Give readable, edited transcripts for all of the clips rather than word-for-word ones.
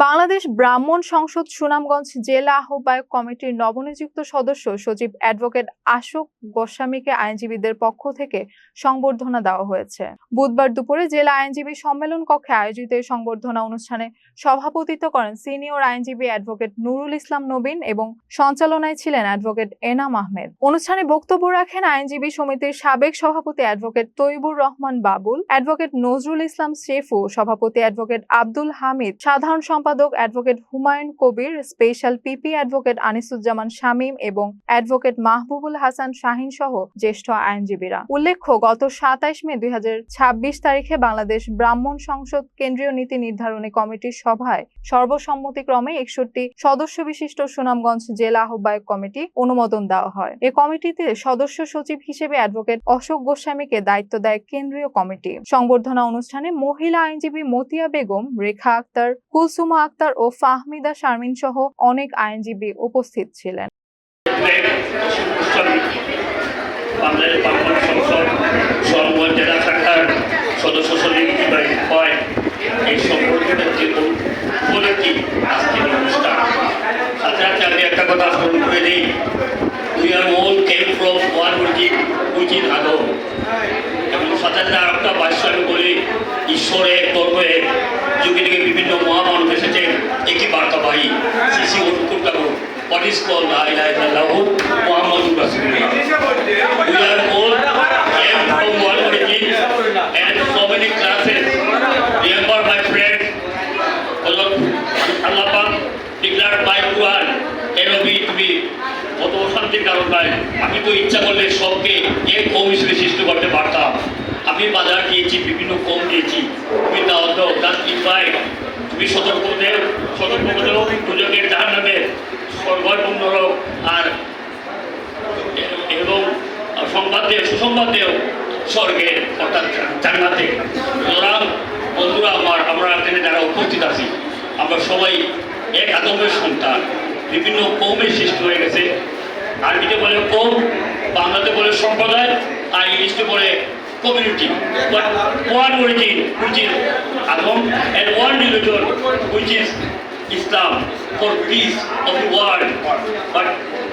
বাংলাদেশ ব্রাহ্মণ সংসদ সুনামগঞ্জ জেলা আহ্বায়ক কমিটির নবনিযুক্ত সদস্য সচিব অ্যাডভোকেট আশোক গোস্বামীকে আইনজীবীদের পক্ষ থেকে সংবর্ধনা দেওয়া হয়েছে। বুধবার দুপুরে জেলা আইনজীবী সম্মেলন কক্ষে আয়োজিত এই সংবর্ধনা অনুষ্ঠানে সভাপতিত্ব করেন সিনিয়র আইনজীবী অ্যাডভোকেট নুরুল ইসলাম নবীন এবং সঞ্চালনায় ছিলেন অ্যাডভোকেট এনাম আহমেদ। অনুষ্ঠানে বক্তব্য রাখেন আইনজীবী সমিতির সাবেক সভাপতি অ্যাডভোকেট তৈবুর রহমান বাবুল, অ্যাডভোকেট নজরুল ইসলাম শেফু, সভাপতি অ্যাডভোকেট আব্দুল হামিদ, সাধারণ সম্পাদক advocate Humayun Kabir, special PP advocate Anisuzzaman Shamim এবং অ্যাডভোকেট মাহবুবুল হাসান শাহিন সহ জ্যেষ্ঠ আইনজীবীরা। উল্লেখ্য, গত 27 মে 2026 তারিখে বাংলাদেশ ব্রাহ্মণ সংসদ কেন্দ্রীয় নীতি নির্ধারণী কমিটির সভায় সর্বসম্মতিক্রমে 61 সদস্য বিশিষ্ট সুনামগঞ্জ জেলা আহ্বায়ক কমিটি অনুমোদন দেওয়া হয়। এই কমিটিতে সদস্য সচিব হিসেবে অ্যাডভোকেট অশোক গোস্বামীকে দায়িত্ব দেয় কেন্দ্রীয় কমিটি। সংবর্ধনা অনুষ্ঠানে মহিলা আইনজীবী মতিয়া বেগম, রেখা আক্তার, কুলসুমা আক্তার ও ফাহমিদা শারমিন সহ অনেক আইনজীবী উপস্থিত ছিলেন। সদস্য সচিব হয় এই সংগঠনের যে উপলব্ধি আজকের অনুষ্ঠান। সাথে সাথে আমি একটা কথা স্মরণ করে দিই, we are all came from one which is Adam। এবং সাথে সাথে আর একটা বাক্য আমি বলি, ঈশ্বরে ধর্ম এক, যুগে যুগে বিভিন্ন মহামানব এসেছে একই বার্তাবাহী শ্রী অনুকূল ঠাকুর। What is called La ilaha illallah Muhammadur Rasulullah. We are all came from one origin and so many classes. Remember my friend, Allah Pak declared by Quran, NOB to be কত অশান্তির কারণ নাই। আমি তো ইচ্ছা করলে সবকে এক কম হিসেবে সৃষ্টি করতে পারতাম। আমি বাজার দিয়েছি, বিভিন্ন কম দিয়েছি, তুমি তাও তুমি সতর্ক দেও দুজনের জাহান নামে স্বর্গয় বন্ধুরও আর এবং সংবাদ দেও, সুসংবাদ দেও স্বর্গে অর্থাৎ জান্নাতে। সুতরাং বন্ধুরা আমার, আমরা এখানে যারা উপস্থিত আছি আমরা সবাই এক আদমের সন্তান, বিভিন্ন কৌমের সৃষ্টি হয়ে গেছে। আরবিতে বলে কৌম, বাংলাতে বলে সম্প্রদায়, আর ইংলিশে বলে community, but one origin which is Adam and one religion which is Islam for peace of the world. But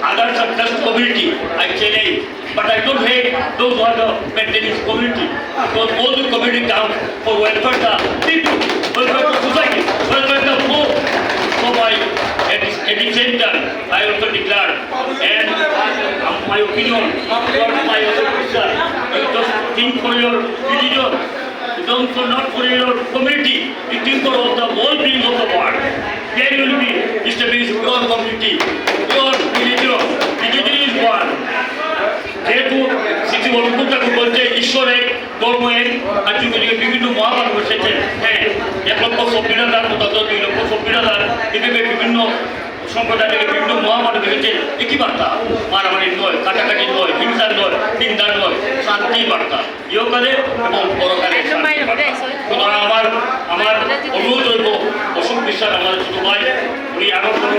others are just community, I say, but I don't hate those who are the maintenance community, because all the community comes for welfare the people, welfare the society, welfare the poor. So at the same time, I also declare, and my opinion, my opinion, you just think for your religion, you don't not for your community, you think for all the whole being of the world. Then you will be established your community, your religion. Religion is one. যেহেতু শ্রী অনুকূল ঠাকুর বলছে ঈশ্বর এক, ধর্ম এক, আর যুগে যুগে বিভিন্ন মহামানব এসেছে। হ্যাঁ, 1,20,000 মতো 2,20,000 এভাবে বিভিন্ন সম্প্রদায় থেকে বিভিন্ন মহামানব এসেছে। একই বার্তা, মারামারি নয়, কাটাকাটি নয়, হিংসার নয়, নিন্দার নয়, শান্তি বার্তা, ইহকালে এবং পরকালে। সুতরাং আমার অনুরোধ হইব, অশোক বিশ্বাস আমাদের ছোট ভাই, উনি আরো কোনো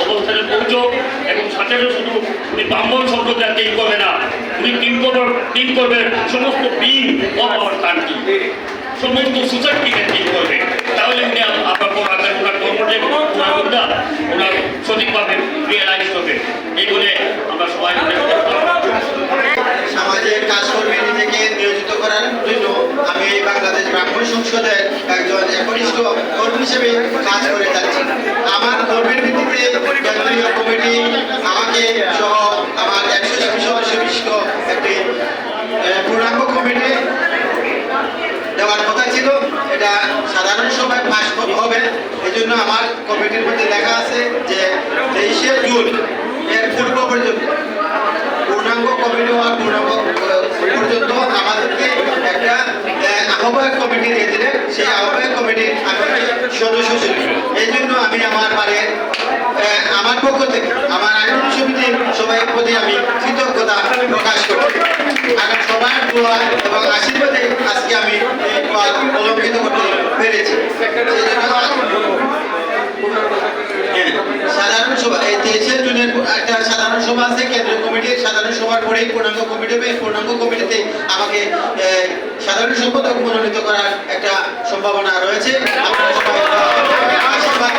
অবস্থানে পৌঁছক এবং সাথে শুধু উনি ব্রাহ্মণ সম্প্রদায় টিম করবে না, উনি টিম করবে সমস্ত বিং অফ আওয়ার কান্ট্রি, সমস্ত সোসাইটিকে টিম করবে। তাহলে উনি আপনার ওনার কর্মটাই ওনার সঠিকভাবে রিয়েলাইজ করবে। এই বলে আমরা সবাই সামাজিক কাজকর্মে নিজেকে নিয়োজিত করার জন্য আমি এই বাংলাদেশ ব্রাহ্মণ সংসদের একজন একনিষ্ঠ কর্মী হিসেবে কাজ করে যাচ্ছি। আমার কর্মের ভিত্তিতে কেন্দ্রীয় কমিটি আমাকে সহ আমার 120 সদস্য বিশিষ্ট একটি পূর্ণাঙ্গ কমিটি দেওয়ার কথা ছিল। এটা সাধারণ সভায় পাস হবে, এই জন্য আমার কমিটির মধ্যে লেখা আছে যে 23শে জুন এর পূর্ব পর্যন্ত পূর্ণাঙ্গ কমিটি হওয়ার পূর্ণাঙ্গ পর্যন্ত আমাদেরকে একটা আহ্বায়ক কমিটি দিয়েছিলেন। সেই আহ্বায়ক কমিটির আমি সদস্য ছিলাম। এই জন্য আমি আমার পক্ষ থেকে আমার আইনজীবী সমিতির সবাইয়ের প্রতি আমি কৃতজ্ঞতা প্রকাশ করি। আমার সবার দোয়া এবং আশীর্বাদে আজকে আমি অলঙ্কৃত করতে পেরেছি। সাধারণ সভা, এই 23শে জুনের একটা সাধারণ সভা আছে কেন্দ্রীয় কমিটির। সাধারণ সভার পরেই পূর্ণাঙ্গ কমিটিতে আমাকে সাধারণ সম্পাদক মনোনীত করার একটা সম্ভাবনা রয়েছে। আপনারা সবাই আশীর্বাদ